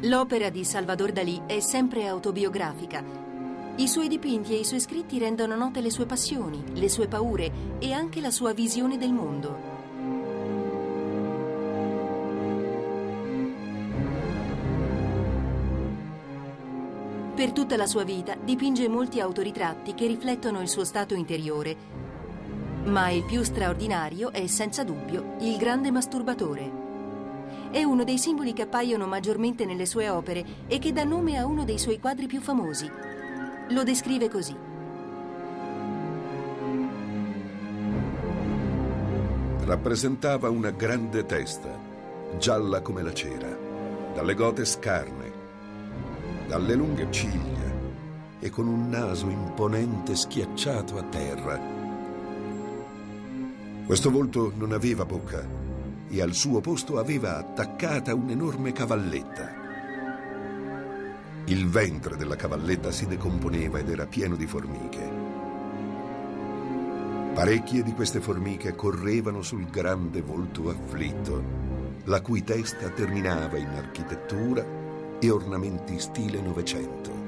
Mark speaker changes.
Speaker 1: L'opera di Salvador Dalì è sempre autobiografica. I suoi dipinti e i suoi scritti rendono note le sue passioni, le sue paure e anche la sua visione del mondo. Per tutta la sua vita dipinge molti autoritratti che riflettono il suo stato interiore, ma il più straordinario è senza dubbio il grande masturbatore. È uno dei simboli che appaiono maggiormente nelle sue opere e che dà nome a uno dei suoi quadri più famosi. Lo descrive così.
Speaker 2: Rappresentava una grande testa, gialla come la cera, dalle gote scarne, dalle lunghe ciglia e con un naso imponente schiacciato a terra. Questo volto non aveva bocca e al suo posto aveva attaccata un'enorme cavalletta. Il ventre della cavalletta si decomponeva ed era pieno di formiche. Parecchie di queste formiche correvano sul grande volto afflitto, la cui testa terminava in architettura e ornamenti stile Novecento.